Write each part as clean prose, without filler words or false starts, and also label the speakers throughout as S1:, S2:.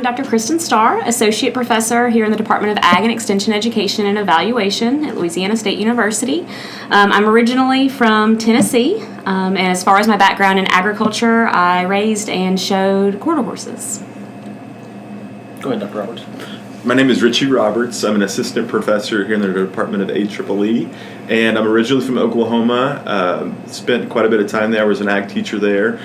S1: Dr. Kristin Stair, Associate Professor here in the Department of Ag and Extension Education and Evaluation at Louisiana State University. I'm originally from Tennessee, and as far as my background in agriculture, I raised and showed quarter horses.
S2: Go ahead, Dr. Roberts.
S3: My name is Richie Roberts. I'm an assistant professor here in the Department of AEEE, and I'm originally from Oklahoma. Spent quite a bit of time there. I was an ag teacher there.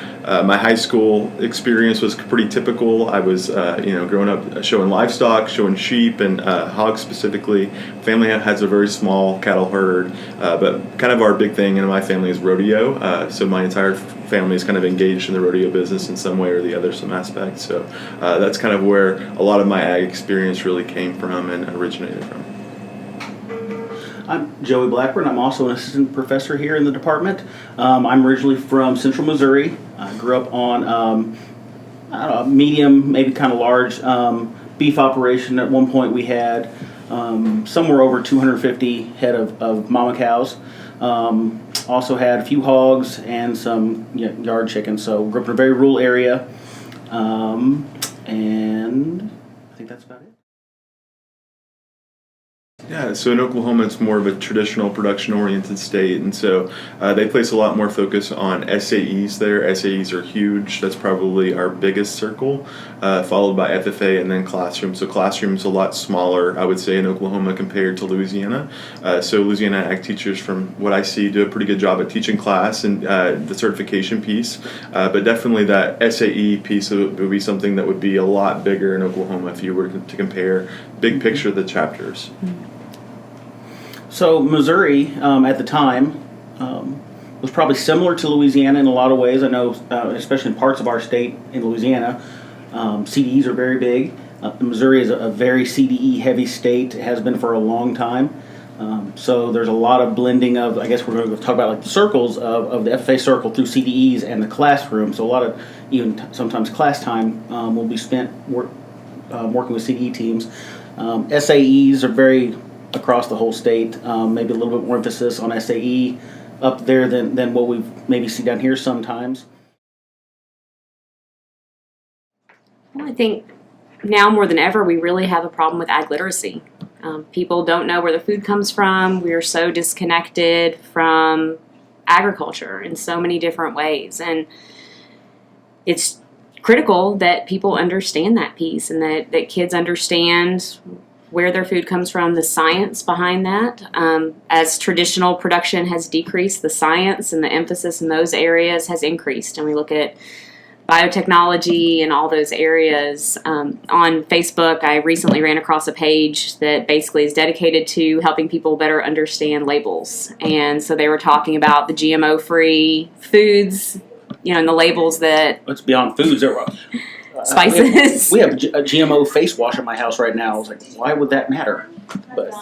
S3: My high school experience was pretty typical. I was, growing up showing livestock, showing sheep and hogs specifically. Family has a very small cattle herd, but kind of our big thing in my family is rodeo. So my entire family is kind of engaged in the rodeo business in some way or the other, some aspect. So that's kind of where a lot of my ag experience really came from and originated from.
S2: I'm Joey Blackburn. I'm also an assistant professor here in the department. I'm originally from Central Missouri. I grew up on a medium, maybe kind of large beef operation. At one point we had somewhere over 250 head of mama cows. Also had a few hogs and some yard chickens. So grew up in a very rural area, and I think that's about it.
S3: Yeah, so in Oklahoma, it's more of a traditional production-oriented state, and so they place a lot more focus on SAEs there. SAEs are huge. That's probably our biggest circle, followed by FFA and then classroom. So classroom's a lot smaller, I would say, in Oklahoma compared to Louisiana. So Louisiana ag teachers, from what I see, do a pretty good job at teaching class and the certification piece, but definitely that SAE piece would be something that would be a lot bigger in Oklahoma if you were to compare big picture the chapters.
S2: So Missouri, at the time, was probably similar to Louisiana in a lot of ways. I know, especially in parts of our state in Louisiana, CDEs are very big. Missouri is a very CDE-heavy state. It has been for a long time. So there's a lot of blending of, I guess we're going to talk about like the circles of the FFA circle through CDEs and the classroom. So a lot of even sometimes class time will be spent working with CDE teams. SAEs are very across the whole state, maybe a little bit more emphasis on SAE up there than what we maybe see down here sometimes.
S1: Well, I think now more than ever we really have a problem with ag literacy. People don't know where the food comes from. We are so disconnected from agriculture in so many different ways, and it's critical that people understand that piece and that kids understand where their food comes from, the science behind that. As traditional production has decreased, the science and the emphasis in those areas has increased. And we look at biotechnology and all those areas. On Facebook, I recently ran across a page that basically is dedicated to helping people better understand labels. And so they were talking about the GMO-free foods, and the labels that...
S2: It's beyond foods.
S1: Spices.
S2: We have a GMO face wash in my house right now. I was like, why would that matter? But.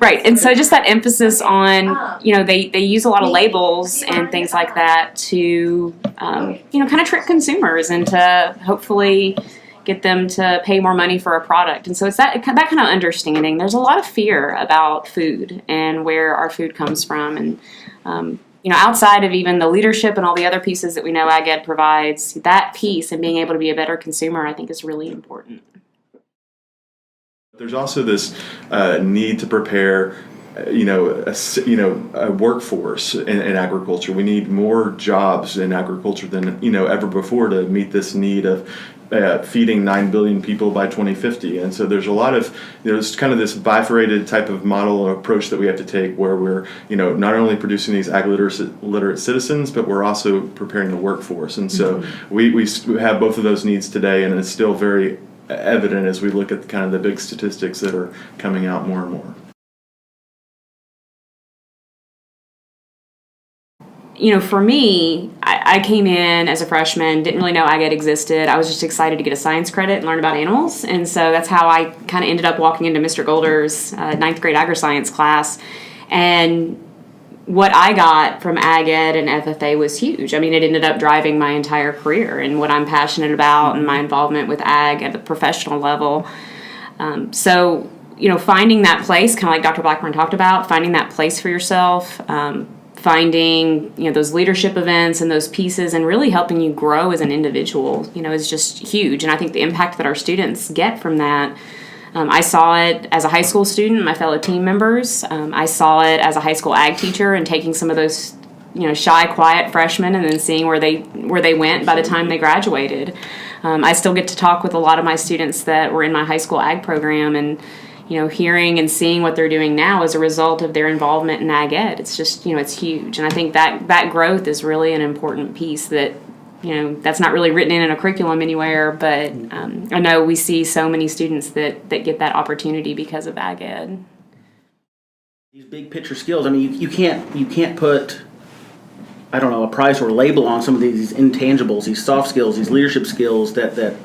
S1: Right, and so just that emphasis on, they use a lot of labels and things like that to, kind of trick consumers and to hopefully get them to pay more money for a product. And so it's that kind of understanding. There's a lot of fear about food and where our food comes from, and outside of even the leadership and all the other pieces that we know Ag Ed provides, that piece and being able to be a better consumer, I think, is really important.
S3: There's also this need to prepare, a workforce in agriculture. We need more jobs in agriculture than ever before to meet this need of feeding 9 billion people by 2050. And so there's a lot of, there's kind of this bifurcated type of model or approach that we have to take where we're, not only producing these ag literate citizens, but we're also preparing the workforce. And so we have both of those needs today, and it's still very evident as we look at kind of the big statistics that are coming out more and more.
S1: For me, I came in as a freshman, didn't really know Ag Ed existed. I was just excited to get a science credit and learn about animals. And so that's how I kind of ended up walking into Mr. Golder's 9th grade agri-science class. And what I got from Ag Ed and FFA was huge. I mean, it ended up driving my entire career and what I'm passionate about and my involvement with ag at the professional level. Finding that place, kind of like Dr. Blackburn talked about, finding that place for yourself, finding, those leadership events and those pieces and really helping you grow as an individual, is just huge. And I think the impact that our students get from that, I saw it as a high school student, my fellow team members. I saw it as a high school ag teacher and taking some of those, shy, quiet freshmen and then seeing where they went by the time they graduated. I still get to talk with a lot of my students that were in my high school ag program and, hearing and seeing what they're doing now as a result of their involvement in ag ed. It's just, it's huge. And I think that growth is really an important piece that, that's not really written in a curriculum anywhere, but I know we see so many students that get that opportunity because of ag ed.
S2: These big picture skills, I mean, you can't put, I don't know, a price or a label on some of these intangibles, these soft skills, these leadership skills that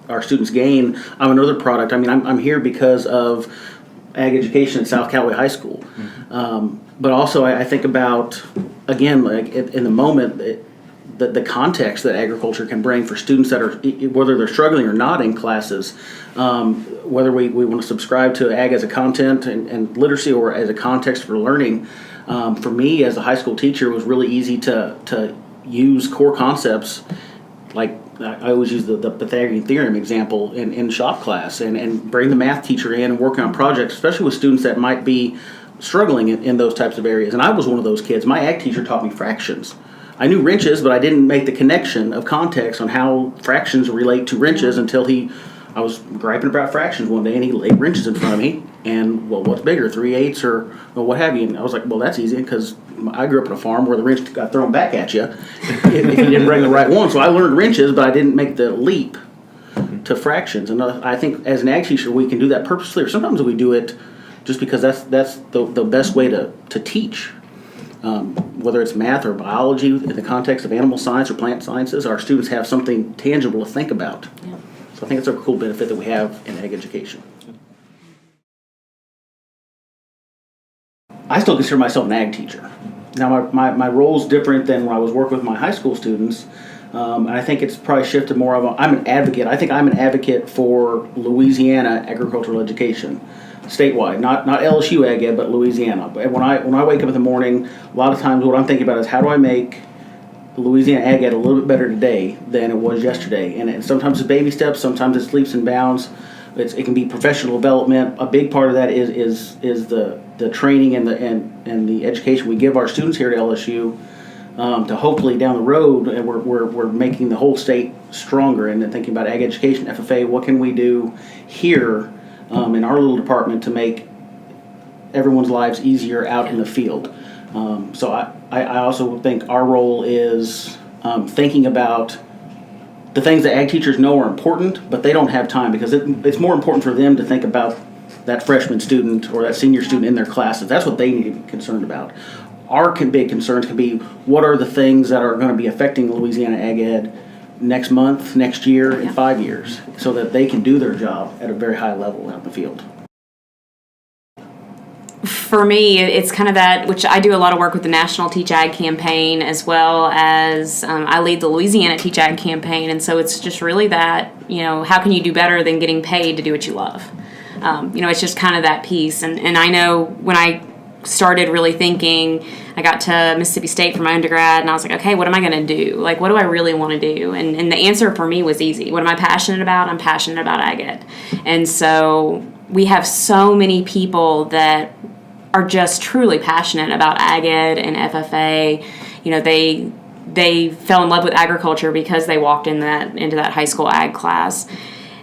S2: our students gain. I'm another product. I mean, I'm here because of ag education at South Callaway High School. But also I think about, again, like in the moment, the context that agriculture can bring for students that are, whether they're struggling or not in classes, whether we want to subscribe to ag as a content and literacy or as a context for learning. For me as a high school teacher, it was really easy to use core concepts like I always use the Pythagorean theorem example in shop class and bring the math teacher in and working on projects, especially with students that might be struggling in those types of areas. And I was one of those kids. My ag teacher taught me fractions. I knew wrenches, but I didn't make the connection of context on how fractions relate to wrenches until I was griping about fractions one day and he laid wrenches in front of me. And, well, what's bigger, 3/8 or what have you? And I was like, well, that's easy because I grew up on a farm where the wrench got thrown back at you if you didn't bring the right one. So I learned wrenches, but I didn't make the leap to fractions. And I think as an ag teacher, we can do that purposely, or sometimes we do it just because that's the best way to teach. Whether it's math or biology in the context of animal science or plant sciences, our students have something tangible to think about. Yeah. So I think it's a cool benefit that we have in ag education. I still consider myself an ag teacher. Now my role is different than when I was working with my high school students. And I think it's probably shifted more of I'm an advocate. I think I'm an advocate for Louisiana agricultural education. Statewide, not LSU ag ed, but Louisiana. But when I wake up in the morning, a lot of times what I'm thinking about is how do I make Louisiana ag ed a little bit better today than it was yesterday. And sometimes it's baby steps, sometimes it's leaps and bounds. It can be professional development. A big part of that is the training and the education we give our students here at LSU to hopefully down the road, and we're making the whole state stronger. And then thinking about ag education, FFA, what can we do here in our little department to make everyone's lives easier out in the field. So I also think our role is thinking about the things that ag teachers know are important, but they don't have time because it's more important for them to think about that freshman student or that senior student in their classes. That's what they need to be concerned about. Our big concerns can be what are the things that are going to be affecting Louisiana ag ed next month, next year, and 5 years, so that they can do their job at a very high level out in the field.
S1: For me, it's kind of that, which I do a lot of work with the National Teach Ag campaign, as well as I lead the Louisiana Teach Ag campaign, and so it's just really that, how can you do better than getting paid to do what you love? It's just kind of that piece, and I know when I started really thinking, I got to Mississippi State for my undergrad, and I was like, okay, what am I going to do? Like, what do I really want to do? And the answer for me was easy. What am I passionate about? I'm passionate about ag ed. And so we have so many people that are just truly passionate about ag ed and FFA. They fell in love with agriculture because they walked into that high school ag class.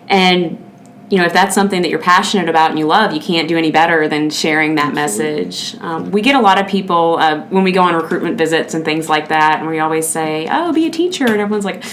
S1: And if that's something that you're passionate about and you love, you can't do any better than sharing that message. We get a lot of people when we go on recruitment visits and things like that, and we always say, oh, be a teacher. And everyone's like,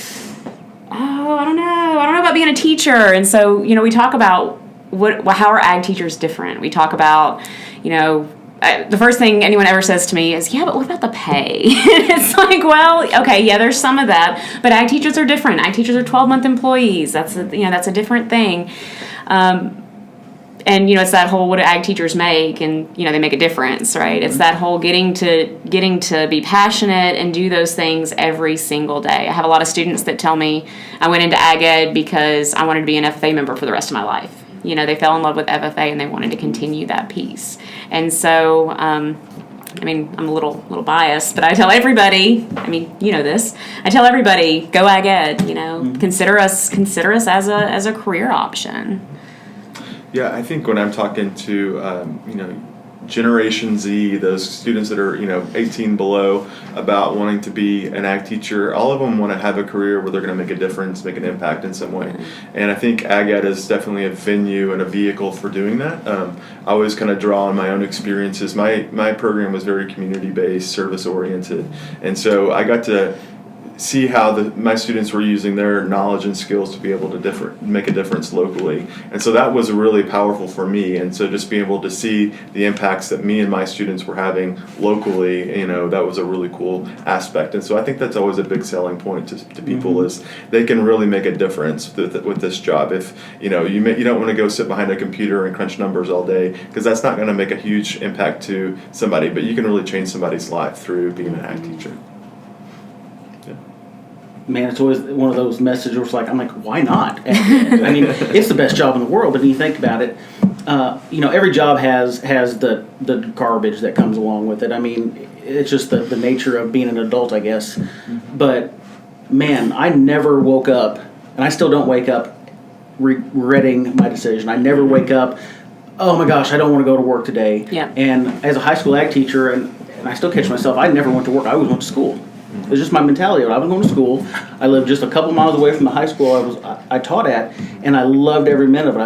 S1: oh, I don't know about being a teacher. And so, we talk about how are ag teachers different. We talk about, the first thing anyone ever says to me is, yeah, but what about the pay? It's like, well, okay, yeah, there's some of that, but ag teachers are different. Ag teachers are 12-month employees. That's a different thing. And it's that whole what do ag teachers make, and they make a difference, right? Mm-hmm. It's that whole getting to be passionate and do those things every single day. I have a lot of students that tell me I went into ag ed because I wanted to be an FFA member for the rest of my life. They fell in love with FFA and they wanted to continue that piece. And so I mean, I'm a little biased, but I tell everybody, I mean, you know this, I tell everybody, go ag ed, you know, consider us as a career option.
S3: Yeah, I think when I'm talking to, Generation Z, those students that are, 18 below, about wanting to be an ag teacher, all of them want to have a career where they're going to make a difference, make an impact in some way. And I think ag ed is definitely a venue and a vehicle for doing that. I always kind of draw on my own experiences. My program was very community-based, service-oriented. And so I got to see how my students were using their knowledge and skills to be able to make a difference locally. And so that was really powerful for me. And so just being able to see the impacts that me and my students were having locally, that was a really cool aspect. And so I think that's always a big selling point to people is they can really make a difference with this job. If, you don't want to go sit behind a computer and crunch numbers all day, because that's not going to make a huge impact to somebody, but you can really change somebody's life through being an ag teacher.
S2: Man, it's always one of those messages where it's like, I'm like, why not? I mean, it's the best job in the world, but when you think about it, every job has the garbage that comes along with it. I mean, it's just the nature of being an adult, I guess. But, man, I never woke up, and I still don't wake up regretting my decision. I never wake up, oh my gosh, I don't want to go to work today.
S1: Yeah.
S2: And as a high school ag teacher, and I still catch myself, I never went to work. I always went to school. It was just my mentality. I was going to school. I lived just a couple miles away from the high school I taught at, and I loved every minute of it.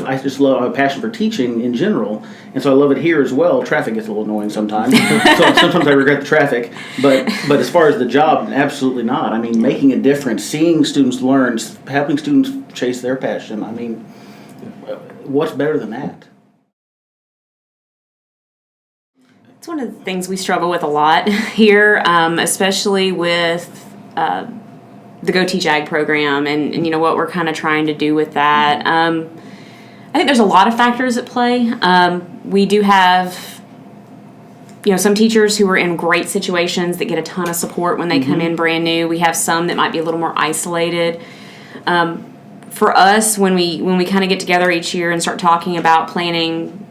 S2: I have a passion for teaching in general, and so I love it here as well. Traffic gets a little annoying sometimes, so sometimes I regret the traffic. But as far as the job, absolutely not. I mean, making a difference, seeing students learn, helping students chase their passion. I mean, what's better than that?
S1: It's one of the things we struggle with a lot here, especially with the Go Teach Ag program and what we're kind of trying to do with that. I think there's a lot of factors at play. We do have some teachers who are in great situations that get a ton of support when they come in brand new. We have some that might be a little more isolated. For us, when we kind of get together each year and start talking about planning,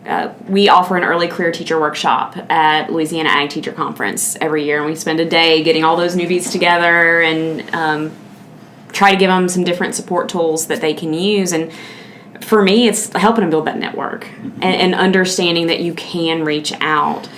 S1: we offer an early career teacher workshop at Louisiana Ag Teacher Conference every year, and we spend a day getting all those newbies together and try to give them some different support tools that they can use. And for me, it's helping them build that network and understanding that you can reach out.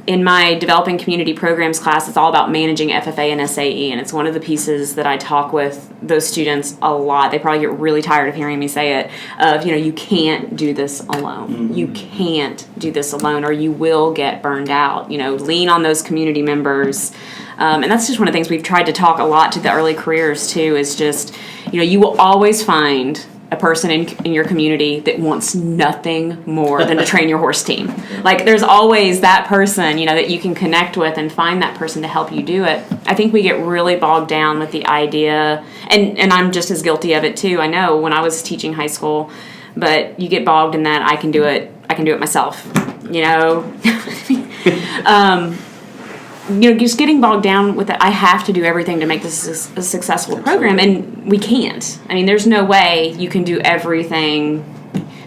S1: In my developing community programs class, it's all about managing FFA and SAE, and it's one of the pieces that I talk with those students a lot. They probably get really tired of hearing me say it, of, you can't do this alone. You can't do this alone, or you will get burned out. Lean on those community members. And that's just one of the things we've tried to talk a lot to the early careers, too, is just, you will always find a person in your community that wants nothing more than to train your horse team. Like, there's always that person, that you can connect with and find that person to help you do it. I think we get really bogged down with the idea, and I'm just as guilty of it too. I know when I was teaching high school, but you get bogged in that I can do it myself, just getting bogged down with it. I have to do everything to make this a successful program, and we can't. I mean, there's no way you can do everything.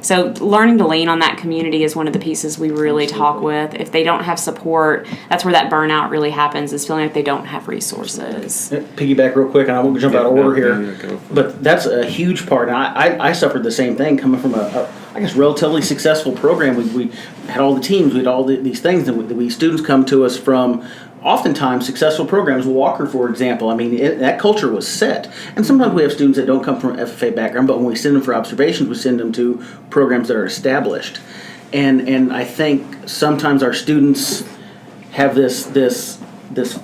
S1: So learning to lean on that community is one of the pieces we really talk with. If they don't have support, that's where that burnout really happens, is feeling like they don't have resources.
S2: Piggyback real quick, and I won't jump out of order here. But that's a huge part. And I suffered the same thing coming from I guess, relatively successful program. We had all the teams, we had all these things, and students come to us from oftentimes successful programs. Walker, for example, I mean, that culture was set. And sometimes we have students that don't come from an FFA background, but when we send them for observations, we send them to programs that are established. And I think sometimes our students have this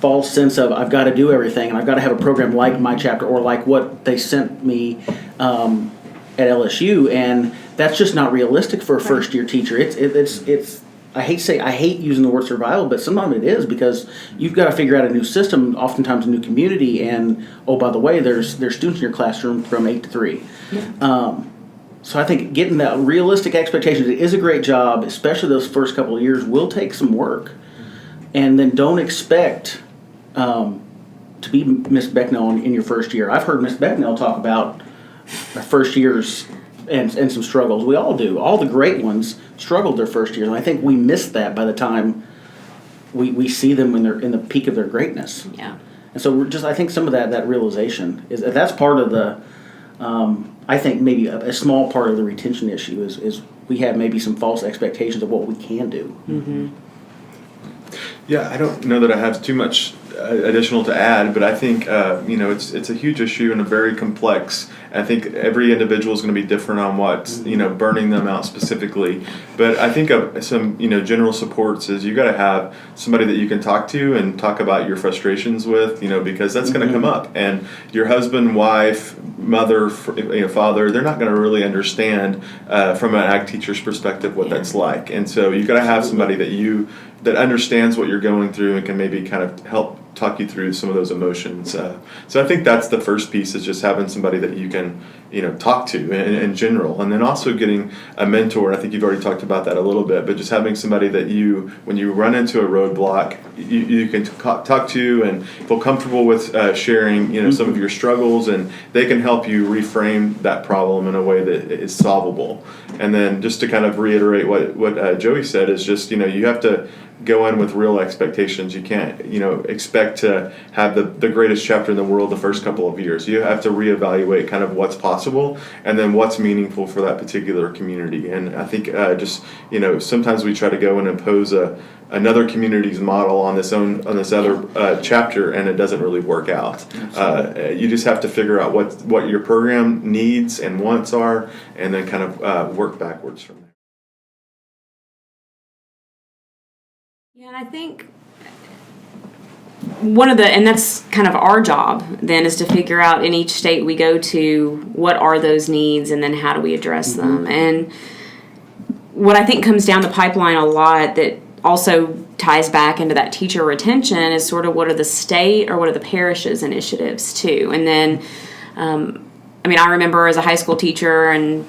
S2: false sense of, I've got to do everything, and I've got to have a program like my chapter or like what they sent me at LSU, and that's just not realistic for a first-year teacher. It's I hate using the word survival, but sometimes it is, because you've got to figure out a new system, oftentimes a new community, and by the way, there's students in your classroom from 8 to 3. Yeah. So I think getting that realistic expectations, it is a great job, especially those first couple of years, will take some work. And then don't expect to be Miss Becknell in your first year. I've heard Miss Becknell talk about her first years and some struggles. We all do. All the great ones struggled their first years, and I think we missed that by the time we see them when they're in the peak of their greatness.
S1: Yeah.
S2: And so I think some of that realization that's part of the, I think maybe a small part of the retention issue is we have maybe some false expectations of what we can do.
S1: Mm-hmm.
S3: Yeah, I don't know that I have too much additional to add, but I think it's a huge issue and a very complex. I think every individual is going to be different on what burning them out specifically. But I think of some general supports is you got to have somebody that you can talk to and talk about your frustrations with, because that's going to come up. And your husband, wife, mother, father, they're not going to really understand from an ag teacher's perspective what that's like. And so you got to have somebody that understands what you're going through and can maybe kind of help talk you through some of those emotions. So I think that's the first piece, is just having somebody that you can talk to in general, and then also getting a mentor. And I think you've already talked about that a little bit, but just having somebody that when you run into a roadblock, you can talk to and feel comfortable with sharing some of your struggles, and they can help you reframe that problem in a way that is solvable. And then just to kind of reiterate what Joey said is just you have to go in with real expectations. You can't, expect to have the greatest chapter in the world the first couple of years. You have to reevaluate kind of what's possible and then what's meaningful for that particular community. And I think sometimes we try to go and impose another community's model on this other chapter, and it doesn't really work out. You just have to figure out what your program needs and wants are, and then kind of work backwards from there.
S1: Yeah, and I think and that's kind of our job then, is to figure out in each state we go to, what are those needs, and then how do we address them. And what I think comes down the pipeline a lot that also ties back into that teacher retention is sort of what are the state or what are the parish's initiatives too. And then, I remember as a high school teacher and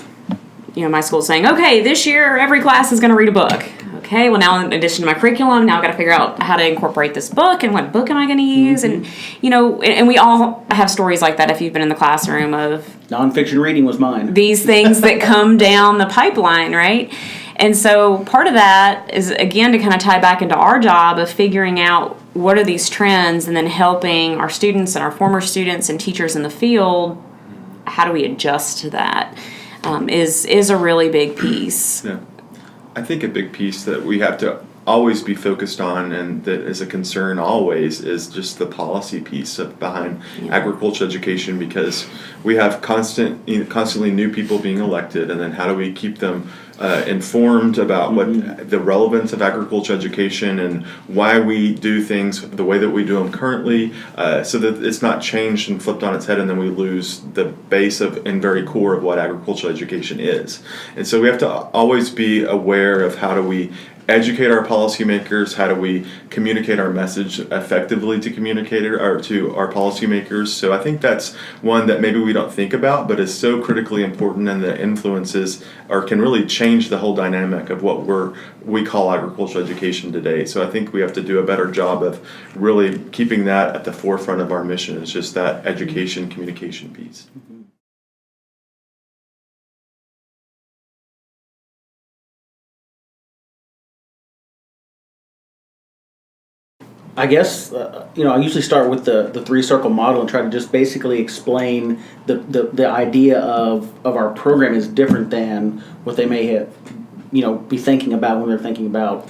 S1: my school saying, okay, this year every class is going to read a book. Okay, well now in addition to my curriculum, now I've got to figure out how to incorporate this book and what book am I going to use. And, and we all have stories like that if you've been in the classroom of...
S2: Nonfiction reading was mine.
S1: These things that come down the pipeline, right? And so part of that is, again, to kind of tie back into our job of figuring out what are these trends and then helping our students and our former students and teachers in the field, how do we adjust to that, is a really big piece.
S3: Yeah. I think a big piece that we have to always be focused on, and that is a concern always, is just the policy piece behind agriculture education, because we have constantly new people being elected, and then how do we keep them informed about what the relevance of agriculture education and why we do things the way that we do them currently, so that it's not changed and flipped on its head, and then we lose the base of and very core of what agricultural education is. And so we have to always be aware of how do we educate our policymakers, how do we communicate our message effectively to our policymakers. So I think that's one that maybe we don't think about, but is so critically important, and that influences or can really change the whole dynamic of what we call agricultural education today. So I think we have to do a better job of really keeping that at the forefront of our mission. It's just that education communication piece.
S2: I guess, I usually start with the three-circle model and try to just basically explain the idea of our program is different than what they may have, be thinking about when they're thinking about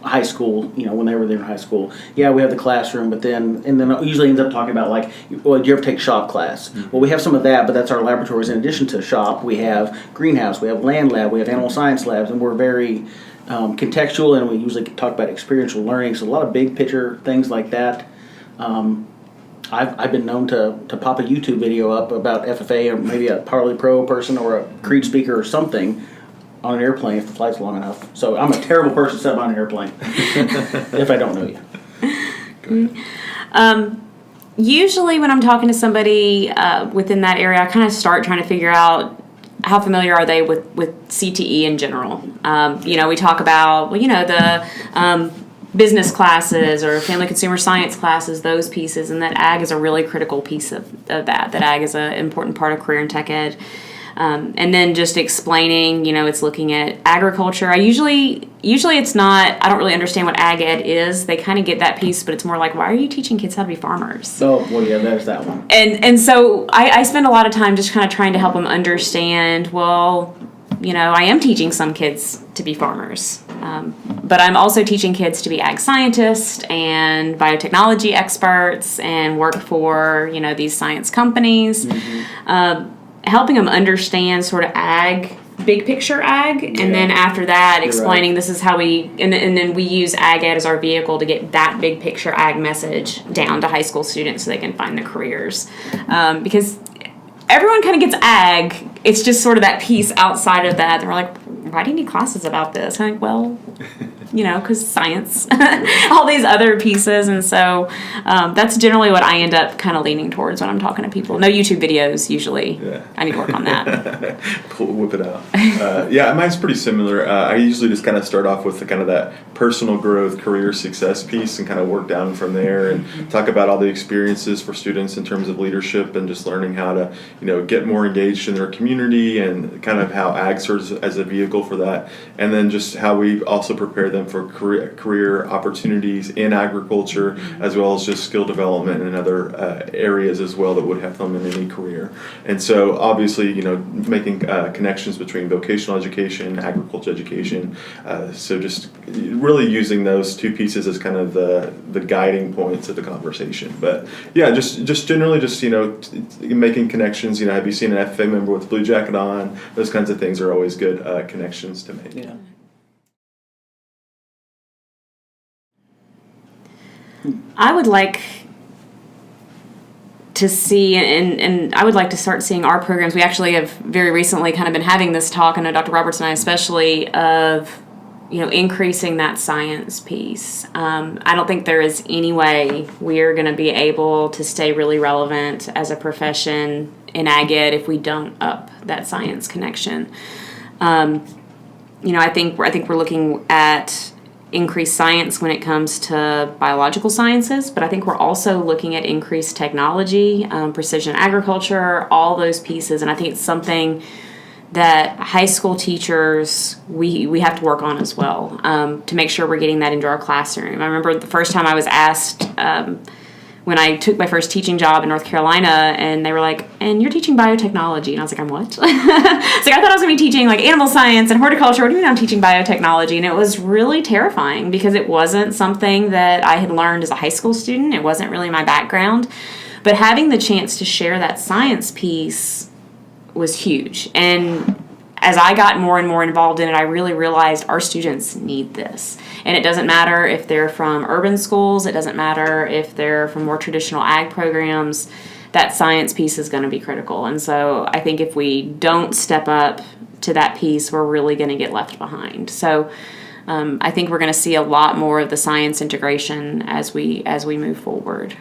S2: high school, when they were there in high school. Yeah, we have the classroom, but then it usually ends up talking about like, well, do you ever take shop class? Well, we have some of that, but that's our laboratories. In addition to shop, we have greenhouse, we have land lab, we have animal science labs, and we're very contextual, and we usually talk about experiential learning, so a lot of big picture things like that. I've been known to pop a YouTube video up about FFA, or maybe a Parley Pro person or a Creed speaker or something on an airplane if the flight's long enough. So I'm a terrible person to set up on an airplane if I don't know you.
S1: Usually when I'm talking to somebody within that area, I kind of start trying to figure out how familiar are they with CTE in general. We talk about, the business classes or family consumer science classes, those pieces, and that ag is a really critical piece of that ag is an important part of career and tech ed. And then just explaining, it's looking at agriculture. Usually it's not, I don't really understand what ag ed is. They kind of get that piece, but it's more like, why are you teaching kids how to be farmers?
S2: Oh, well, yeah, there's that one.
S1: And so I spend a lot of time just kind of trying to help them understand, well, I am teaching some kids to be farmers, but I'm also teaching kids to be ag scientists and biotechnology experts and work for, these science companies. Helping them understand sort of ag, big picture ag, and then after that explaining this is how and then we use ag ed as our vehicle to get that big picture ag message down to high school students so they can find their careers. Because everyone kind of gets ag, it's just sort of that piece outside of that. They're like, why do you need classes about this? I'm like, well, because science, all these other pieces. And so that's generally what I end up kind of leaning towards when I'm talking to people. No YouTube videos, usually. Yeah. I need to work on that.
S3: Whip it out. Yeah, mine's pretty similar. I usually just kind of start off with kind of that personal growth, career success piece and kind of work down from there and talk about all the experiences for students in terms of leadership and just learning how to, get more engaged in their community and kind of how ag serves as a vehicle for that. And then just how we also prepare them for career opportunities in agriculture, as well as just skill development and other areas as well that would help them in any career. And so obviously, making connections between vocational education, agriculture education. So just really using those two pieces as kind of the guiding points of the conversation. But yeah, just generally just, making connections. Have you seen an FFA member with a blue jacket on? Those kinds of things are always good connections to make.
S2: Yeah.
S1: I would like to see, and I would like to start seeing our programs. We actually have very recently kind of been having this talk, I know Dr. Roberts and I especially, of, increasing that science piece. I don't think there is any way we're going to be able to stay really relevant as a profession in ag ed if we don't up that science connection. I think we're looking at increased science when it comes to biological sciences, but I think we're also looking at increased technology, precision agriculture, all those pieces, and I think it's something that high school teachers, we have to work on as well, to make sure we're getting that into our classroom. I remember the first time I was asked, when I took my first teaching job in North Carolina, and they were like, and you're teaching biotechnology. And I was like, I'm what? It's like, I thought I was going to be teaching like animal science and horticulture. What do you mean I'm teaching biotechnology? And it was really terrifying because it wasn't something that I had learned as a high school student. It wasn't really my background. But having the chance to share that science piece was huge. And as I got more and more involved in it, I really realized our students need this. And it doesn't matter if they're from urban schools, it doesn't matter if they're from more traditional ag programs, that science piece is going to be critical. And so I think if we don't step up to that piece, we're really going to get left behind. So I think we're going to see a lot more of the science integration as we move forward.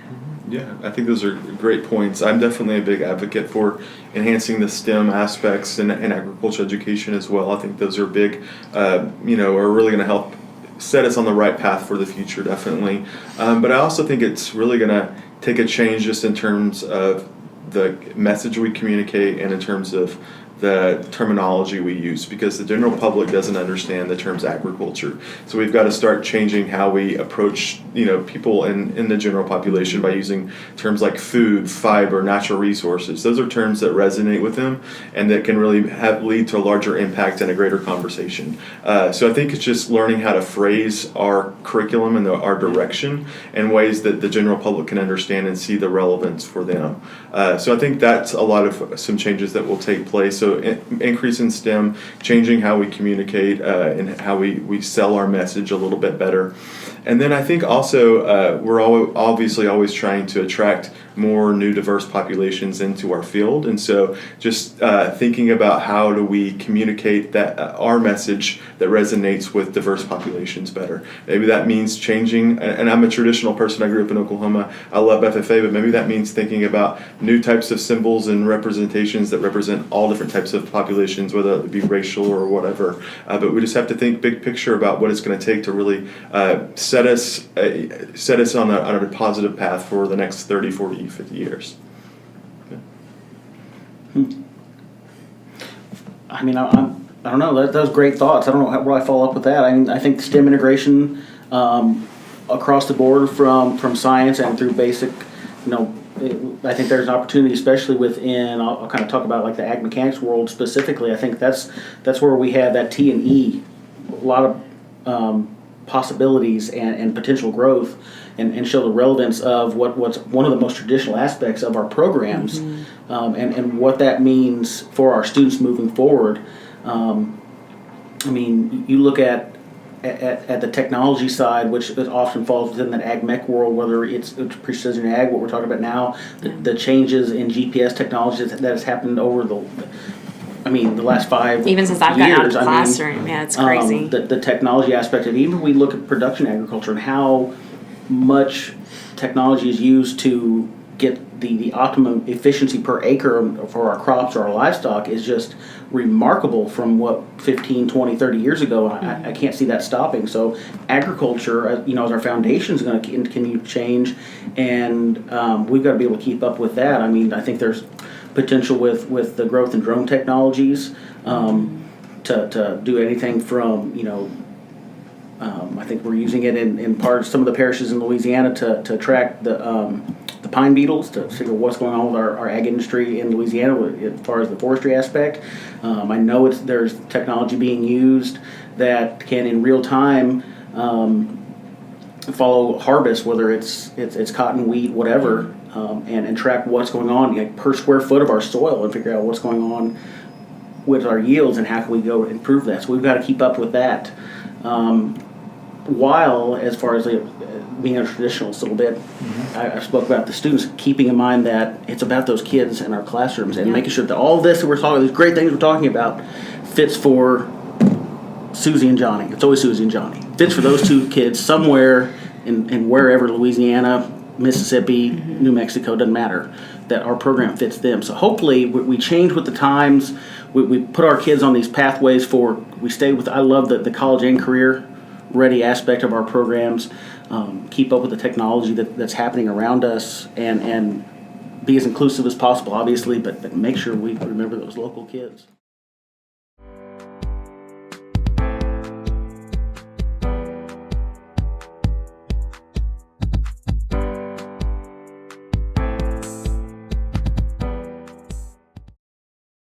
S3: Yeah, I think those are great points. I'm definitely a big advocate for enhancing the STEM aspects in agriculture education as well. I think those are big, are really going to help set us on the right path for the future, definitely. But I also think it's really going to take a change just in terms of the message we communicate and in terms of the terminology we use, because the general public doesn't understand the terms agriculture. So we've got to start changing how we approach, people in the general population by using terms like food, fiber, natural resources. Those are terms that resonate with them and that can really lead to a larger impact and a greater conversation. So I think it's just learning how to phrase our curriculum and our direction in ways that the general public can understand and see the relevance for them. So I think that's a lot of some changes that will take place. So increase in STEM, changing how we communicate and how we sell our message a little bit better. And then I think also we're obviously always trying to attract more new diverse populations into our field. And so just thinking about how do we communicate that our message that resonates with diverse populations better. Maybe that means changing, and I'm a traditional person, I grew up in Oklahoma, I love FFA, but maybe that means thinking about new types of symbols and representations that represent all different types of populations, whether it be racial or whatever. But we just have to think big picture about what it's going to take to really set us on a positive path for the next 30, 40, 50 years.
S2: I mean, I don't know. Those great thoughts. I don't know where I follow up with that. I think STEM integration across the board from science and through basic, I think there's an opportunity, especially within. I'll kind of talk about like the ag mechanics world specifically. I think that's where we have that T&E, a lot of possibilities and potential growth, and show the relevance of what's one of the most traditional aspects of our programs, and what that means for our students moving forward. I mean, you look at the technology side, which often falls within that ag mech world, whether it's precision ag, what we're talking about now, the changes in GPS technology that has happened over the last 5 years.
S1: Even since I've gotten out of the classroom, yeah, it's crazy.
S2: The technology aspect of it, even when we look at production agriculture and how much technology is used to get the optimum efficiency per acre for our crops or our livestock is just remarkable from what 15, 20, 30 years ago. I can't see that stopping. So agriculture, as our foundation is going to continue to change, and we've got to be able to keep up with that. I mean, I think there's potential with the growth in drone technologies to do anything from, I think we're using it in some of the parishes in Louisiana to track the pine beetles, to figure what's going on with our ag industry in Louisiana as far as the forestry aspect. I know there's technology being used that can in real time follow harvest, whether it's cotton, wheat, whatever, and track what's going on like per square foot of our soil and figure out what's going on with our yields and how can we go improve that. So we've got to keep up with that. While, as far as being a traditionalist a little bit, I spoke about the students, keeping in mind that it's about those kids in our classrooms and making sure that all this that we're talking, these great things we're talking about, fits for Susie and Johnny. It's always Susie and Johnny. Fits for those two kids somewhere in wherever, Louisiana, Mississippi, New Mexico, doesn't matter, that our program fits them. So hopefully we change with the times. We put our kids on these pathways we stay with, I love the college and career ready aspect of our programs, keep up with the technology that's happening around us, and be as inclusive as possible, obviously, but make sure we remember those local kids.